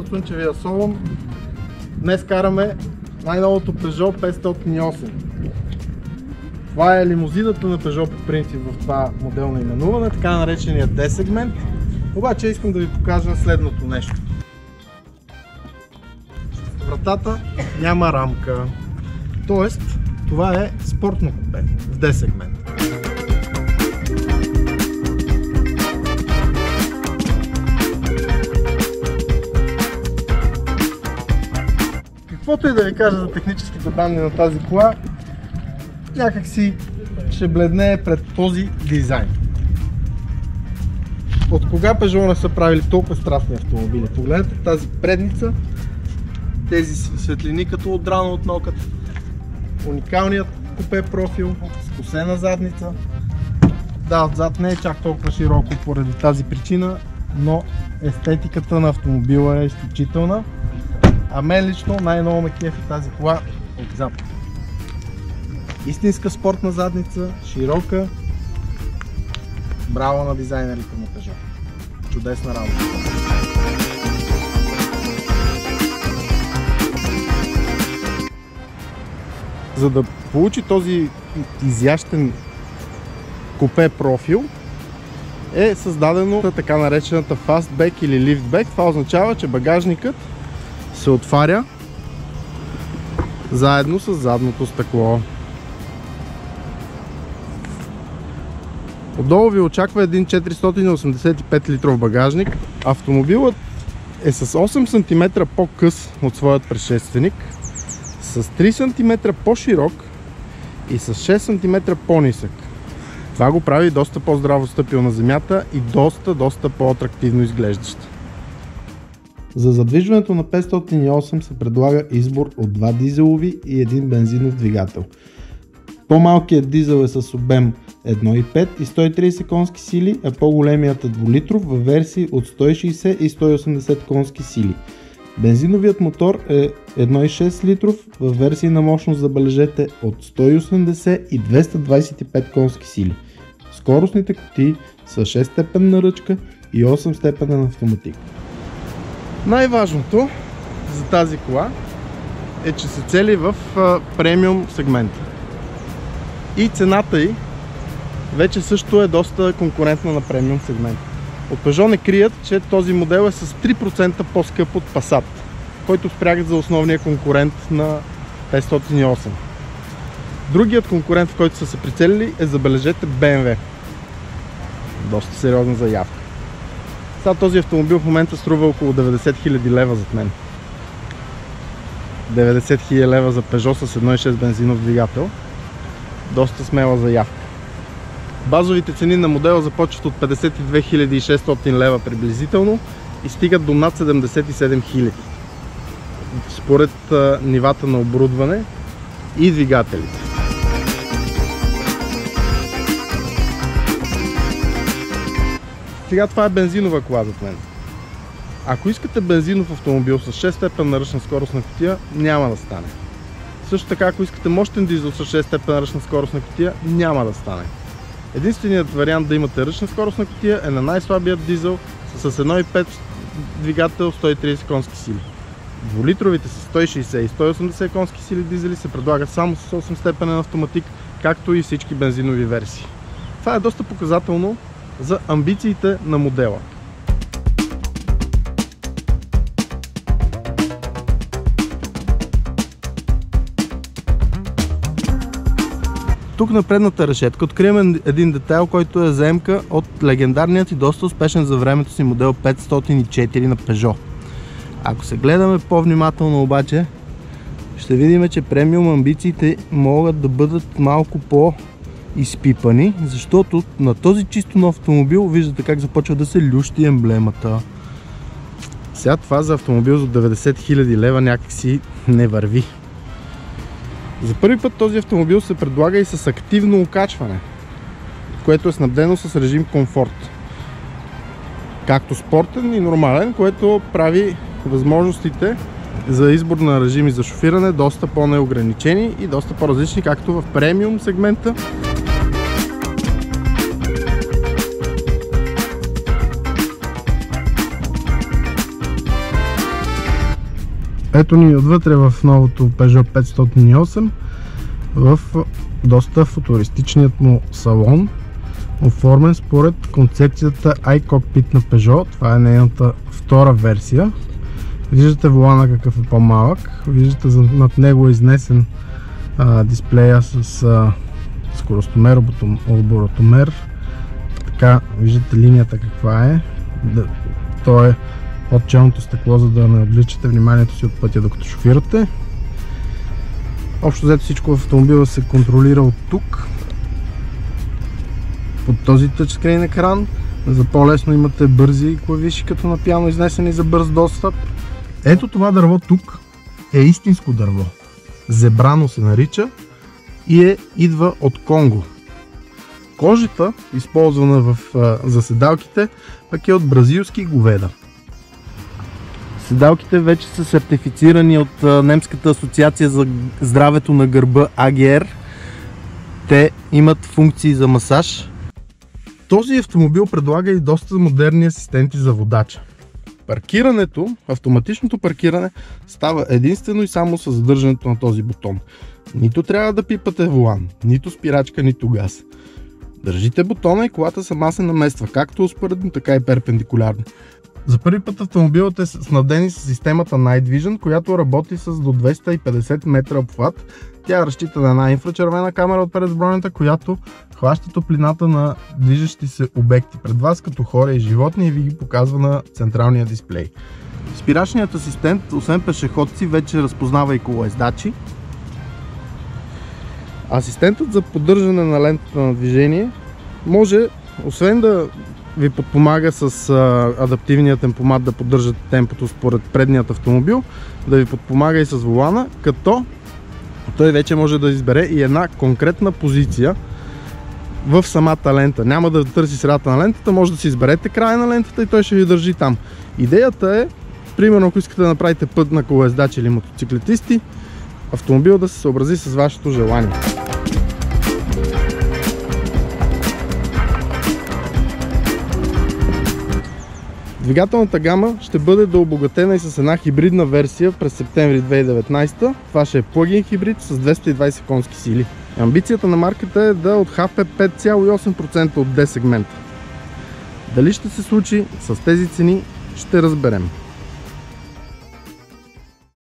слънчевия салон. Днес караме най-новото Peugeot 508. Това е лимузината на Peugeot по принцип в това моделно именуване, така наречения D-сегмент. Обаче искам да ви покажа следното нещо. Вратата няма рамка, т.е. това е спортно купе в D-сегмент. Каквото и да ви кажа за техническите данни на тази кола, някак си ще бледнее пред този дизайн. От кога Peugeot не са правили толкова страстни автомобили? Погледнете тази предница, тези светлини като отрана от ноката, уникалният купе профил, скосена задница. Да, отзад не е чак толкова широко поради тази причина, но естетиката на автомобила е изключителна. А мен лично най-ново ме кефи тази кола отзад. Истинска спортна задница, широка. Браво на дизайнерите на Peugeot. Чудесна работа. За да получи този изящен купе профил е създадено така наречената Fastback или Liftback. Това означава, че багажникът се отваря заедно с задното стъкло. Отдолу ви очаква един 485 литров багажник. Автомобилът е с 8 см по-къс от своят предшественик, с 3 см по-широк и с 6 см по-нисък. Това го прави доста по-здраво стъпил на земята и доста по-атрактивно изглеждащо. За задвижването на 508 се предлага избор от два дизелови и един бензинов двигател. По-малкият дизел е с обем 1,5 и 130 конски сили, а по-големият е 2 литров във версии от 160 и 180 конски сили. Бензиновият мотор е 1,6 литров във версии на мощност, забележете, от 180 и 225 конски сили. Скоростните кутии са 6 степенна ръчка и 8 степенен автоматик. Най-важното за тази кола е, че се цели в премиум сегмента. И цената й вече също е доста конкурентна на премиум сегмента. От Peugeot не крият, че този модел е с 3% по-скъп от Passat, който спрягат за основния конкурент на 508. Другият конкурент, в който са се прицелили, е, забележете, BMW. Доста сериозна заявка. Сега този автомобил в момента струва около 90 000 лева зад мен. 90 000 лева за Peugeot с 1,6 бензинов двигател. Доста смела заявка. Базовите цени на модела започват от 52 600 лева приблизително и стигат до над 77 000. Според нивата на оборудване и двигателите. Сега това е бензинова кола зад мен. Ако искате бензинов автомобил с 6 степенна ръчна скоростна кутия, няма да стане. Също така, ако искате мощен дизел с 6 степенна ръчна скоростна кутия, няма да стане. Единственият вариант да имате ръчна скоростна кутия е на най-слабият дизел с 1,5 двигател 130 конски сили. Двулитровите с 160 и 180 конски сили дизели се предлагат само с 8 степенен автоматик, както и всички бензинови версии. Това е доста показателно за амбициите на модела. Тук на предната решетка откриваме един детайл, който е заемка от легендарният и доста успешен за времето си модел 504 на Peugeot. Ако се гледаме по-внимателно обаче, ще видим, че премиум амбициите могат да бъдат малко по-изпипани, защото на този чисто нов автомобил виждате как започва да се лющи емблемата. Сега това за автомобил за 90 000 лева някакси не върви. За първи път този автомобил се предлага и с активно окачване, което е снабдено с режим комфорт. Както спортен и нормален, което прави възможностите за избор на режими за шофиране доста по-неограничени и доста по-различни, както в премиум сегмента. Ето ни отвътре в новото Peugeot 508 в доста футуристичният му салон, оформен според концепцията iCockpit на Peugeot. Това е нейната втора версия. Виждате волана какъв е по-малък, виждате над него е изнесен дисплея с скоростомер, оборотомер. Така, виждате линията каква е. То е от челното стъкло, за да не отвличате вниманието си от пътя докато шофирате. Общо взето всичко в автомобила се контролира от тук, под този тъчскрин екран. За по-лесно имате бързи клавиши като на пиано, изнесени за бърз достъп. Ето това дърво тук е истинско дърво. Зебрано се нарича и идва от Конго. Кожата, използвана за седалките, пък е от бразилски говеда. Седалките вече са сертифицирани от Немската асоциация за здравето на гърба AGR. Те имат функции за масаж. Този автомобил предлага и доста модерни асистенти за водача. Паркирането, автоматичното паркиране става единствено и само с задържането на този бутон. Нито трябва да пипате волан, нито спирачка, нито газ. Държите бутона и колата сама се намества, както успоредно, така и перпендикулярно. За първи път автомобилът е снабден с системата Night Vision, която работи с до 250 метра обхват. Тя разчита на една инфрачервена камера отпред в бронята, която хваща топлината на движещи се обекти пред вас, като хора и животни, и ви ги показва на централния дисплей. Спирачният асистент, освен пешеходци, вече разпознава и колоездачи. Асистентът за поддържане на лентата на движение може, освен да ви подпомага с адаптивния темпомат да поддържате темпото според предният автомобил, да ви подпомага и с волана, като той вече може да избере и една конкретна позиция в самата лента. Няма да търси средата на лентата, може да си изберете края на лентата и той ще ви държи там. Идеята е, примерно ако искате да направите път на колоездачи или мотоциклетисти, автомобил да се съобрази с вашето желание. Двигателната гама ще бъде дообогатена и с една хибридна версия през септември 2019. Това ще е плагин хибрид с 220 конски сили. Амбицията на марката е да отхапе 5,8% от D сегмента. Дали ще се случи с тези цени, ще разберем.